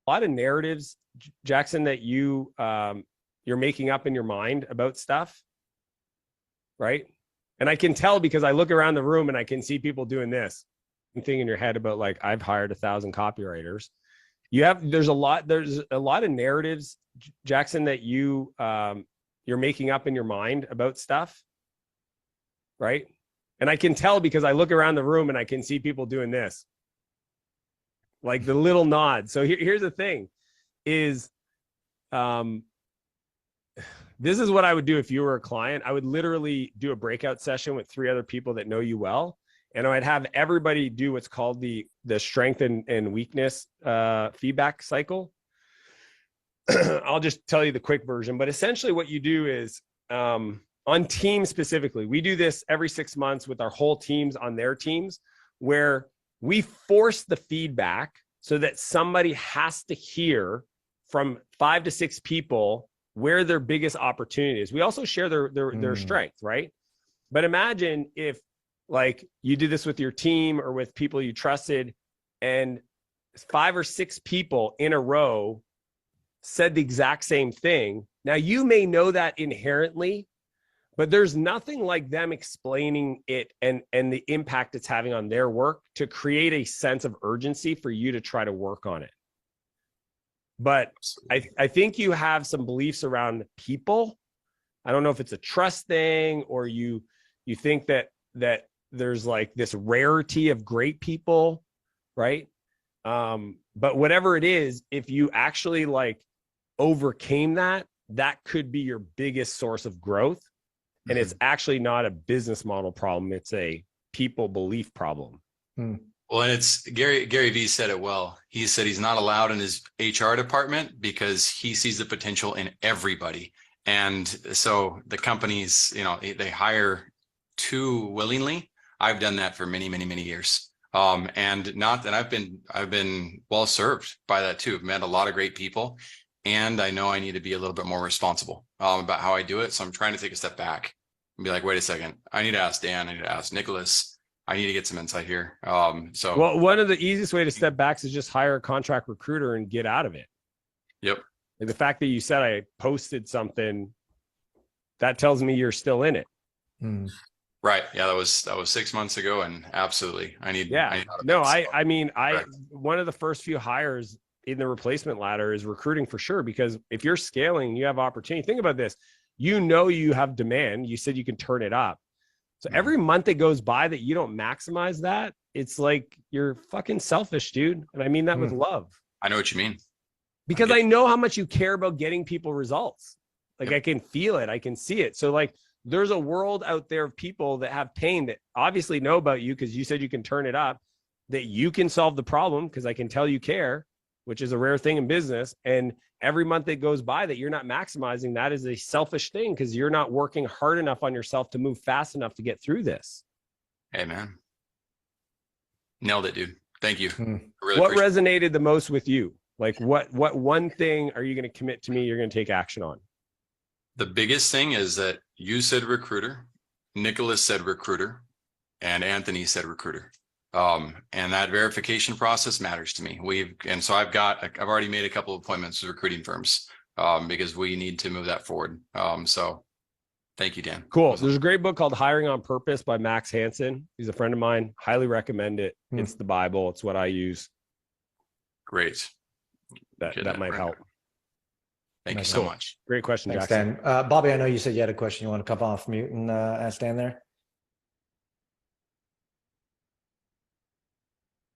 a lot of narratives, Jackson, that you're making up in your mind about stuff, right? And I can tell because I look around the room and I can see people doing this thing in your head about like, I've hired 1,000 copywriters. There's a lot of narratives, Jackson, that you're making up in your mind about stuff, right? And I can tell because I look around the room and I can see people doing this, like the little nod. So here's the thing is, this is what I would do if you were a client. I would literally do a breakout session with 3 other people that know you well. And I'd have everybody do what's called the strength and weakness feedback cycle. I'll just tell you the quick version, but essentially what you do is, on teams specifically, we do this every 6 months with our whole teams on their teams, where we force the feedback so that somebody has to hear from 5 to 6 people where their biggest opportunity is. We also share their strength, right? But imagine if like you did this with your team or with people you trusted, and 5 or 6 people in a row said the exact same thing. Now you may know that inherently, but there's nothing like them explaining it and the impact it's having on their work to create a sense of urgency for you to try to work on it. But I think you have some beliefs around people. I don't know if it's a trust thing or you think that there's like this rarity of great people, right? But whatever it is, if you actually like overcame that could be your biggest source of growth. And it's actually not a business model problem. It's a people belief problem. Well, and it's Gary Vee said it well. He said he's not allowed in his HR department because he sees the potential in everybody. And so the companies, they hire too willingly. I've done that for many, many, many years. And not that I've been well served by that too. I've met a lot of great people, and I know I need to be a little bit more responsible about how I do it. So I'm trying to take a step back and be like, wait a second, I need to ask Dan, I need to ask Nicholas, I need to get some insight here. Well, one of the easiest way to step back is just hire a contract recruiter and get out of it. Yep. Like the fact that you said I posted something, that tells me you're still in it. Right. Yeah, that was 6 months ago, and absolutely, I need. One of the first few hires in the replacement ladder is recruiting for sure, because if you're scaling, you have opportunity. Think about this. You have demand. You said you can turn it up. So every month that goes by that you don't maximize that, it's like you're fucking selfish, dude. And I mean that with love. I know what you mean. Because I know how much you care about getting people results. Like I can feel it. I can see it. So like there's a world out there of people that have pain that obviously know about you because you said you can turn it up, that you can solve the problem because I can tell you care, which is a rare thing in business. And every month that goes by that you're not maximizing, that is a selfish thing because you're not working hard enough on yourself to move fast enough to get through this. Hey, man. Nailed it, dude. Thank you. Really what resonated the most with you? Like what one thing are you going to commit to me you're going to take action on? The biggest thing is that you said recruiter, Nicholas said recruiter, and Anthony said recruiter. And that verification process matters to me. So I've already made a couple of appointments with recruiting firms because we need to move that forward. So thank you, Dan. Cool. Awesome. There's a great book called Hiring on Purpose by Max Hansen. He's a friend of mine. Highly recommend it. It's the Bible. It's what I use. Great. That might help. Thank you so much. Great question, Thanks, Jackson. Dan. Bobby, I know you said you had a question. You want to come off mute and ask Dan there?